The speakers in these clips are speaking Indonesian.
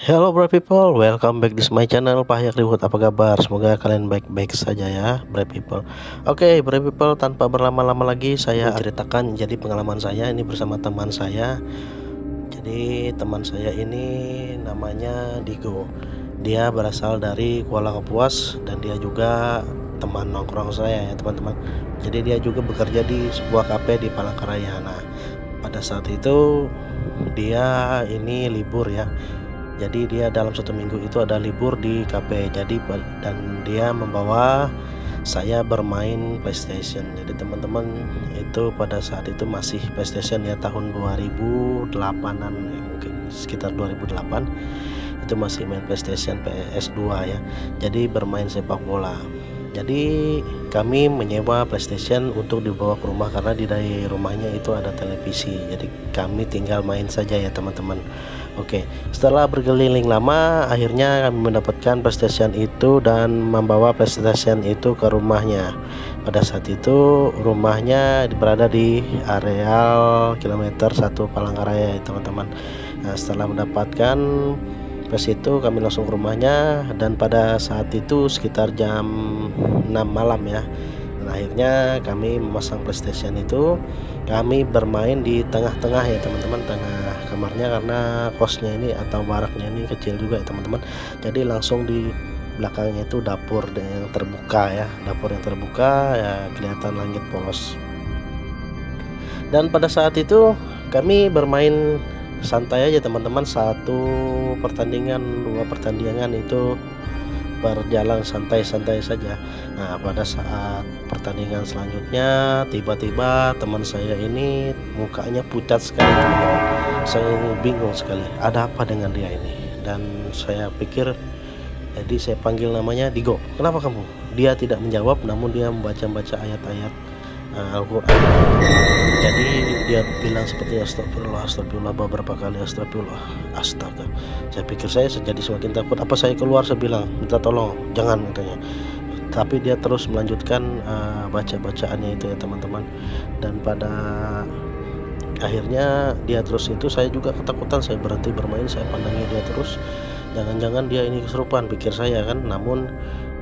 Hello bro people, welcome back di my channel Pahyak Ribut. Apa kabar? Semoga kalian baik-baik saja ya bro people. Oke bro people, tanpa berlama-lama lagi saya ceritakan jadi pengalaman saya ini bersama teman saya. Jadi teman saya ini namanya Digo. Dia berasal dari Kuala Kapuas dan dia juga teman nongkrong saya ya teman-teman. Jadi dia juga bekerja di sebuah kafe di Palangkaraya. Nah, pada saat itu dia ini libur ya, jadi dia dalam satu minggu itu ada libur di kafe. Jadi dan dia membawa saya bermain PlayStation. Jadi teman-teman, itu pada saat itu masih PlayStation ya, tahun 2008-an ya, mungkin sekitar 2008 itu masih main PlayStation PS2 ya. Jadi bermain sepak bola. Jadi kami menyewa PlayStation untuk dibawa ke rumah karena di dari rumahnya itu ada televisi. Jadi kami tinggal main saja ya teman-teman. Oke, setelah berkeliling lama, akhirnya kami mendapatkan PlayStation itu dan membawa PlayStation itu ke rumahnya. Pada saat itu rumahnya berada di areal kilometer 1 Palangkaraya ya teman-teman. Nah, setelah mendapatkan PS itu kami langsung ke rumahnya, dan pada saat itu sekitar jam 6 malam ya. Dan akhirnya kami memasang PlayStation itu, kami bermain di tengah-tengah ya teman-teman, tengah kamarnya, karena kosnya ini atau baraknya ini kecil juga ya teman-teman. Jadi langsung di belakangnya itu dapur yang terbuka ya, dapur yang terbuka ya, kelihatan langit polos. Dan pada saat itu kami bermain santai aja teman-teman. Satu pertandingan, dua pertandingan itu berjalan santai-santai saja. Nah, pada saat pertandingan selanjutnya tiba-tiba teman saya ini mukanya pucat sekali teman-teman. Saya ini bingung sekali, ada apa dengan dia ini. Dan saya pikir, jadi saya panggil namanya, Digo, kenapa kamu? Dia tidak menjawab, namun dia membaca-baca ayat-ayat Al-Quran. Jadi dia bilang seperti astagfirullah, astagfirullah beberapa kali, astagfirullah, astaga. Saya pikir saya jadi semakin takut. Apa saya keluar, saya bilang minta tolong, jangan katanya. Tapi dia terus melanjutkan baca-bacaannya itu ya teman-teman. Dan pada akhirnya dia terus itu, saya juga ketakutan, saya berhenti bermain, saya pandangi dia terus. Jangan-jangan dia ini kesurupan, pikir saya kan. Namun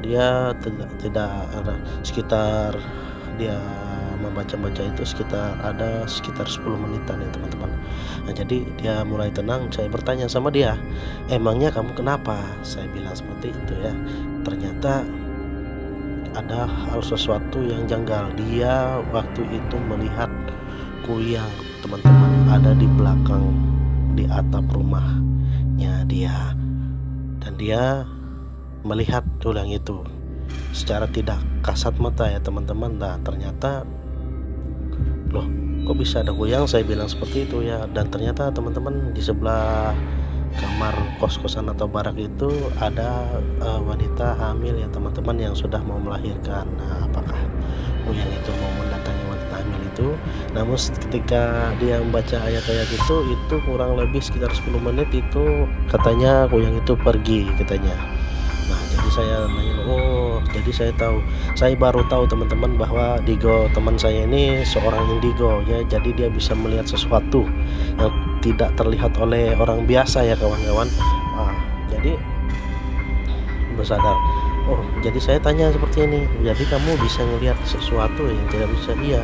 dia tidak ada. Sekitar dia membaca-baca itu sekitar 10 menitan ya teman-teman. Nah, jadi dia mulai tenang. Saya bertanya sama dia, emangnya kamu kenapa? Saya bilang seperti itu ya. Ternyata ada hal sesuatu yang janggal. Dia waktu itu melihat kuyang teman-teman ada di belakang, di atap rumahnya dia, dan dia melihat tulang itu secara tidak kasat mata ya teman-teman. Nah, ternyata, loh, kok bisa ada goyang? Saya bilang seperti itu ya. Dan ternyata teman-teman, di sebelah kamar kos-kosan atau barak itu ada wanita hamil ya teman-teman, yang sudah mau melahirkan. Nah, apakah goyang itu mau mendatangi wanita hamil itu? Namun ketika dia membaca ayat-ayat itu kurang lebih sekitar 10 menit itu katanya goyang itu pergi katanya. Nah, jadi saya nanya, oh, jadi saya baru tahu teman-teman bahwa Digo teman saya ini seorang indigo ya. Jadi dia bisa melihat sesuatu yang tidak terlihat oleh orang biasa ya kawan-kawan. Jadi bersadar, oh, jadi saya tanya seperti ini, jadi kamu bisa melihat sesuatu yang tidak bisa? Iya.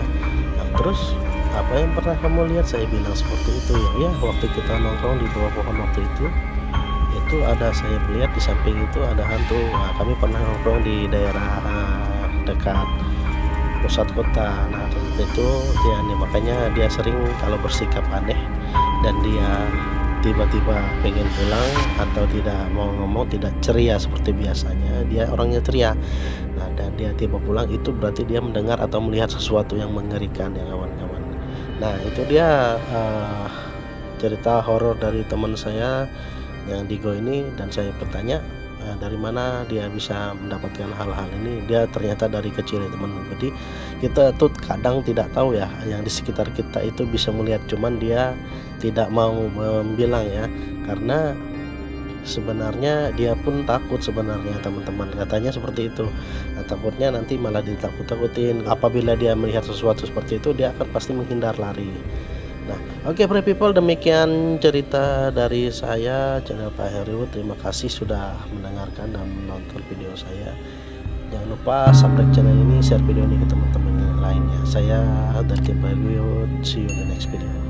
Nah, terus apa yang pernah kamu lihat? Saya bilang seperti itu ya. Ya, waktu kita nongkrong di bawah pohon waktu itu ada, saya melihat di samping itu ada hantu. Nah, kami pernah nongkrong di daerah dekat pusat kota. Nah, itu dia nih, makanya dia sering kalau bersikap aneh dan dia tiba-tiba pengen pulang atau tidak mau ngomong, tidak ceria seperti biasanya. Dia orangnya ceria. Nah, dan dia tiba pulang itu berarti dia mendengar atau melihat sesuatu yang mengerikan ya kawan-kawan. Nah, itu dia cerita horor dari teman saya yang Digo ini. Dan saya bertanya, dari mana dia bisa mendapatkan hal-hal ini. Dia ternyata dari kecil ya teman. Jadi kita tuh kadang tidak tahu ya, yang di sekitar kita itu bisa melihat, cuman dia tidak mau bilang ya, karena sebenarnya dia pun takut sebenarnya teman-teman, katanya seperti itu. Nah, takutnya nanti malah ditakut-takutin. Apabila dia melihat sesuatu seperti itu, dia akan pasti menghindar, lari. Nah, oke Free People, demikian cerita dari saya, channel Pak Heru. Terima kasih sudah mendengarkan dan menonton video saya. Jangan lupa subscribe channel ini, share video ini ke teman-teman yang lainnya. Saya dari tim Pak Heru, see you in the next video.